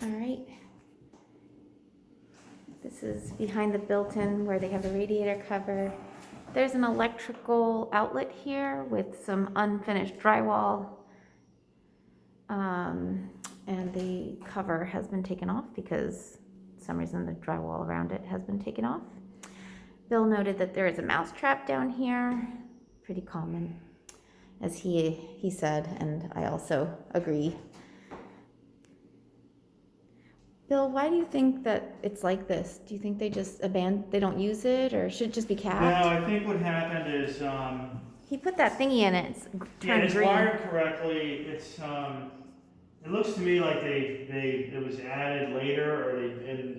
All right. This is behind the built-in where they have the radiator cover. There's an electrical outlet here with some unfinished drywall. And the cover has been taken off because for some reason the drywall around it has been taken off. Bill noted that there is a mouse trap down here, pretty common, as he said, and I also agree. Bill, why do you think that it's like this? Do you think they just they don't use it, or should it just be capped? No, I think what happened is, He put that thingy in it, it's yeah, turned it's green. wired correctly. It looks to me like it was added later, or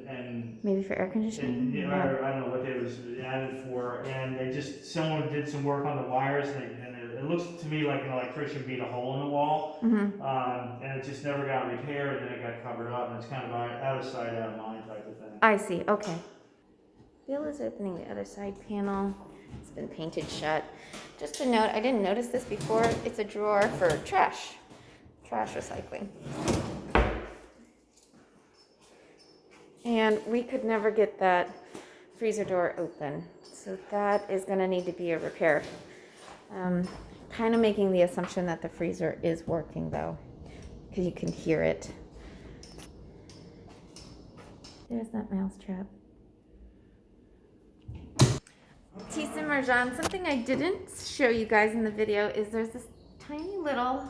and Maybe for air conditioning? yeah, or I don't know what it was added for, and someone did some work on the wires, and it looks to me like an electrician beat a hole in the wall, and it just never got repaired, and then it got covered up, and it's kind of out of sight, out of mind type of thing. I see, okay. Bill is opening the other side panel. It's been painted shut. Just a note, I didn't notice this before, it's a drawer for trash recycling. And we could never get that freezer door open, so that is gonna need to be a repair. Kind of making the assumption that the freezer is working though, because you can hear it. There's that mouse trap. Tissa Marjan, something I didn't show you guys in the video is there's this tiny little,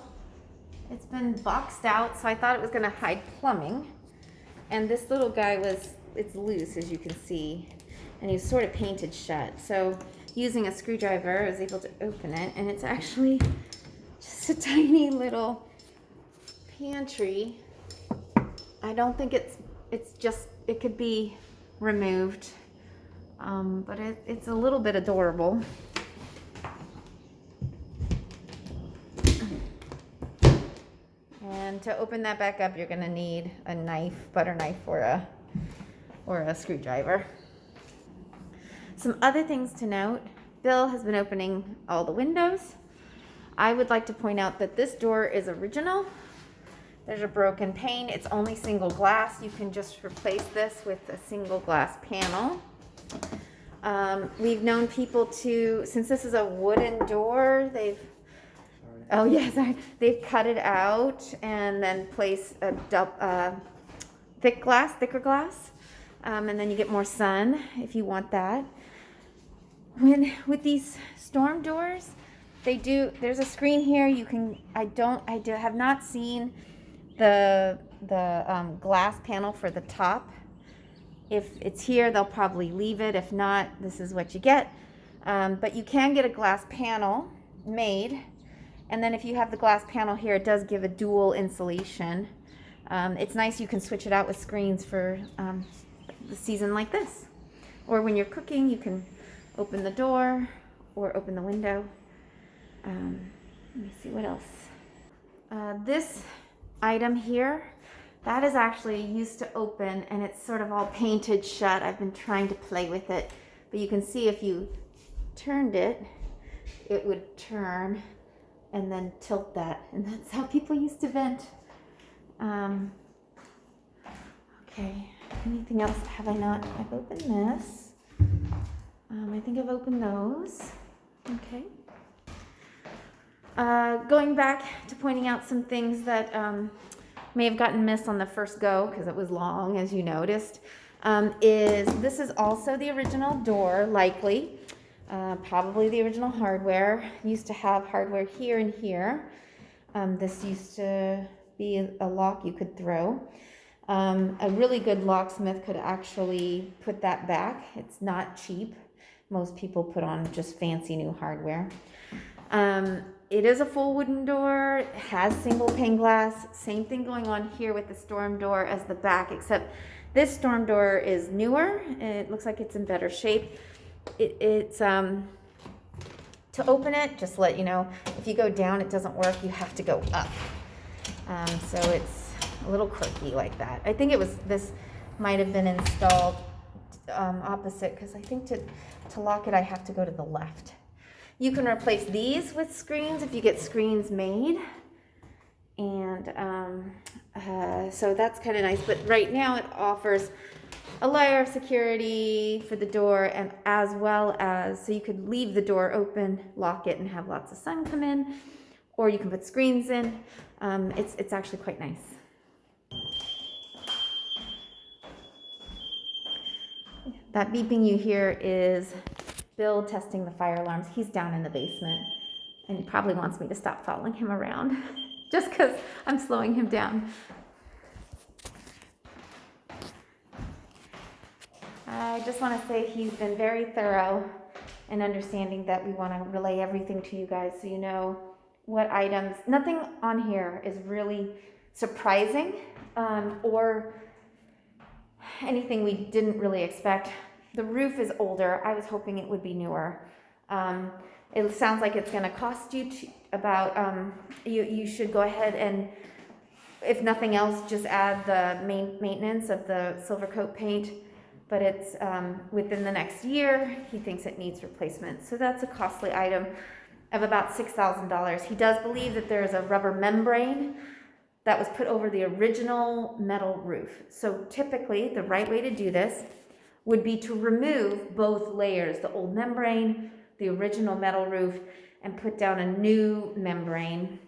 it's been boxed out, so I thought it was gonna hide plumbing. And this little guy it's loose, as you can see, and he's sort of painted shut. So using a screwdriver, I was able to open it, and it's actually just a tiny little pantry. I don't think it could be removed, but it's a little bit adorable. And to open that back up, you're gonna need a knife, butter knife, or a screwdriver. Some other things to note, Bill has been opening all the windows. I would like to point out that this door is original. There's a broken pane, it's only single glass. You can just replace this with a single glass panel. We've known people since this is a wooden door, they've cut it out and then place a thicker glass, and then you get more sun if you want that. With these storm doors, there's a screen here. I have not seen the glass panel for the top. If it's here, they'll probably leave it. If not, this is what you get. But you can get a glass panel made. And then if you have the glass panel here, it does give a dual insulation. It's nice, you can switch it out with screens for the season like this. Or when you're cooking, you can open the door or open the window. Let me see what else. This item here, that is actually used to open, and it's sort of all painted shut. I've been trying to play with it, but you can see if you turned it, it would turn and then tilt that, and that's how people used to vent. Okay, anything else have I not? I've opened this. I think I've opened those. Okay. Going back to pointing out some things that may have gotten missed on the first go, because it was long, as you noticed, this is also the original door, likely. Probably the original hardware. Used to have hardware here and here. This used to be a lock you could throw. A really good locksmith could actually put that back. It's not cheap. Most people put on just fancy new hardware. It is a full wooden door. It has single pane glass. Same thing going on here with the storm door as the back, except this storm door is newer. It looks like it's in better shape. It's to open it, just to let you know, if you go down, it doesn't work. You have to go up. So it's a little quirky like that. I think this might have been installed opposite, because I think to lock it, I have to go to the left. You can replace these with screens if you get screens made. And So that's kind of nice. But right now it offers a layer of security for the door, and as well as, so you could leave the door open, lock it, and have lots of sun come in, or you can put screens in. It's actually quite nice. That beeping you hear is Bill testing the fire alarms. He's down in the basement, and he probably wants me to stop following him around just because I'm slowing him down. I just want to say he's been very thorough in understanding that we want to relay everything to you guys so you know what items. Nothing on here is really surprising or anything we didn't really expect. The roof is older. I was hoping it would be newer. It sounds like it's going to cost you you should go ahead and, if nothing else, just add the maintenance of the silver coat paint. But it's within the next year, he thinks it needs replacement. So that's a costly item of about $6,000. He does believe that there's a rubber membrane that was put over the original metal roof. So typically, the right way to do this would be to remove both layers, the old membrane, the original metal roof, and put down a new membrane.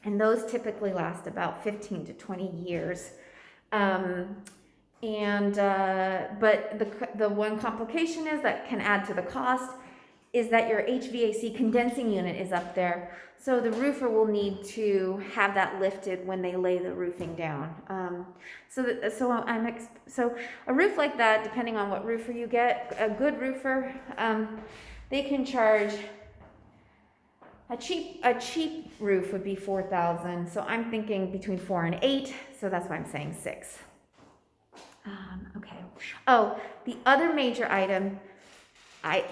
And those typically last about 15 to 20 years. But the one complication is that can add to the cost is that your HVAC condensing unit is up there. So the roofer will need to have that lifted when they lay the roofing down. So a roof like that, depending on what roofer you get, a good roofer, they can charge. A cheap roof would be $4,000. So I'm thinking between 4 and 8. So that's why I'm saying 6. Okay. Oh, the other major item,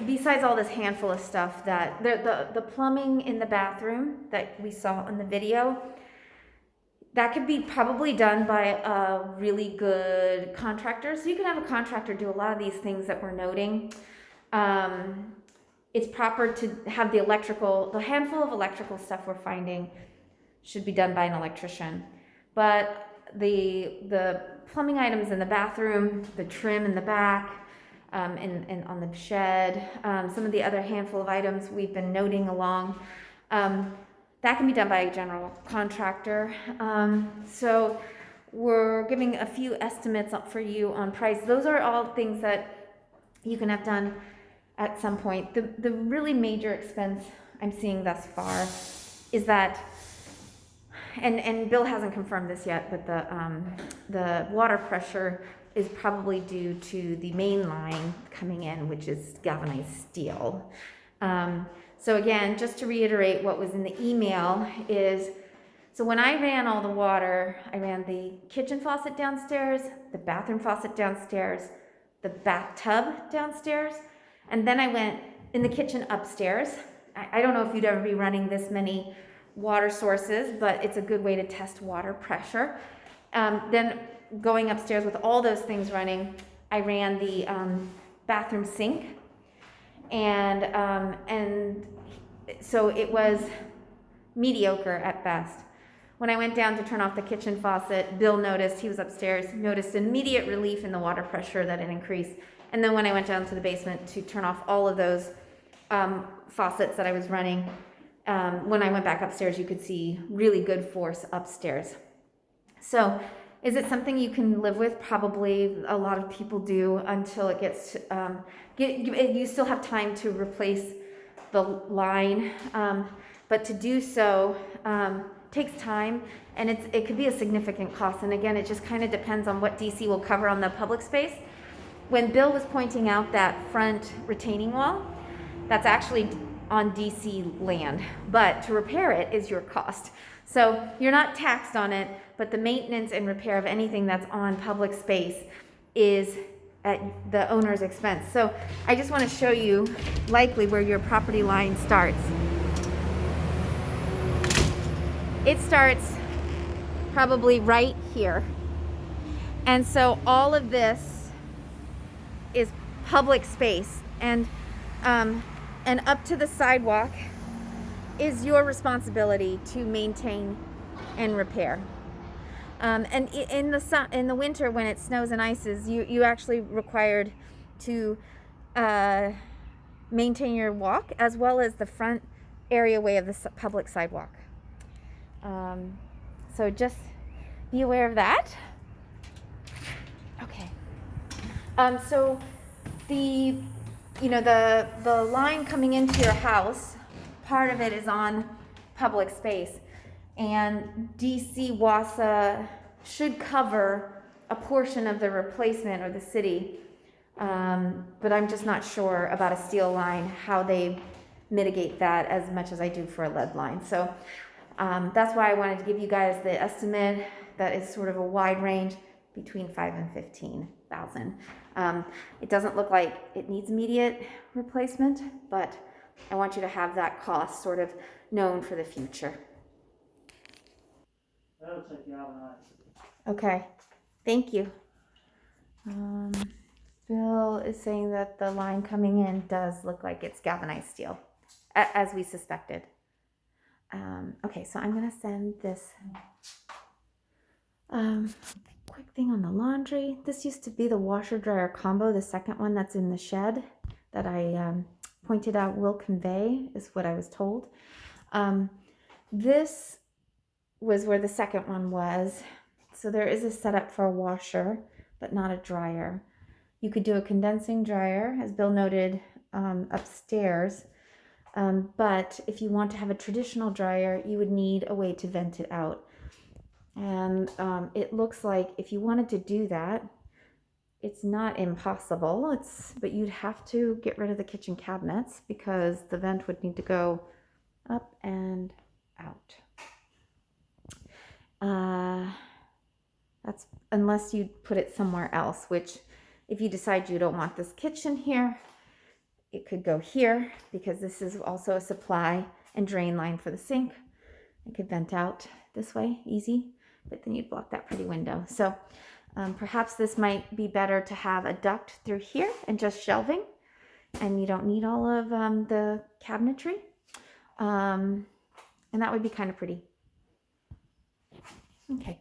besides all this handful of stuff, that the plumbing in the bathroom that we saw in the video, that could be probably done by a really good contractor. So you can have a contractor do a lot of these things that we're noting. It's proper to have the handful of electrical stuff we're finding should be done by an electrician. But the plumbing items in the bathroom, the trim in the back, and on the shed, some of the other handful of items we've been noting along, that can be done by a general contractor. So we're giving a few estimates up for you on price. Those are all things that you can have done at some point. The really major expense I'm seeing thus far is that, and Bill hasn't confirmed this yet, but the water pressure is probably due to the main line coming in, which is galvanized steel. So again, just to reiterate what was in the email is, so when I ran all the water, I ran the kitchen faucet downstairs, the bathroom faucet downstairs, the bathtub downstairs, and then I went in the kitchen upstairs. I don't know if you'd ever be running this many water sources, but it's a good way to test water pressure. Then going upstairs with all those things running, I ran the bathroom sink, and so it was mediocre at best. When I went down to turn off the kitchen faucet, Bill noticed, he was upstairs, noticed immediate relief in the water pressure that it increased. And then when I went down to the basement to turn off all of those faucets that I was running, when I went back upstairs, you could see really good force upstairs. So is it something you can live with? Probably a lot of people do until it gets, you still have time to replace the line, but to do so takes time, and it could be a significant cost. And again, it just kind of depends on what DC will cover on the public space. When Bill was pointing out that front retaining wall, that's actually on DC land, but to repair it is your cost. So you're not taxed on it, but the maintenance and repair of anything that's on public space is at the owner's expense. So I just want to show you likely where your property line starts. It starts probably right here. And so all of this is public space, and up to the sidewalk is your responsibility to maintain and repair. And in the winter when it snows and ices, you actually required to maintain your walk as well as the front areaway of the public sidewalk. So just be aware of that. Okay. So the line coming into your house, part of it is on public space, and DC WASA should cover a portion of the replacement, or the city, but I'm just not sure about a steel line, how they mitigate that as much as I do for a lead line. So that's why I wanted to give you guys the estimate that is sort of a wide range between 5 and 15,000. It doesn't look like it needs immediate replacement, but I want you to have that cost sort of known for the future. That looks like galvanized. Okay, thank you. Bill is saying that the line coming in does look like it's galvanized steel, as we suspected. Okay, so I'm gonna send this quick thing on the laundry. This used to be the washer dryer combo, the second one that's in the shed that I pointed out will convey, is what I was told. This was where the second one was. So there is a setup for a washer, but not a dryer. You could do a condensing dryer, as Bill noted, upstairs. But if you want to have a traditional dryer, you would need a way to vent it out. And it looks like if you wanted to do that, it's not impossible. But you'd have to get rid of the kitchen cabinets because the vent would need to go up and out. That's unless you put it somewhere else, which if you decide you don't want this kitchen here, it could go here because this is also a supply and drain line for the sink. It could vent out this way, easy, but then you'd block that pretty window. So perhaps this might be better to have a duct through here and just shelving, and you don't need all of the cabinetry. And that would be kind of pretty. Okay.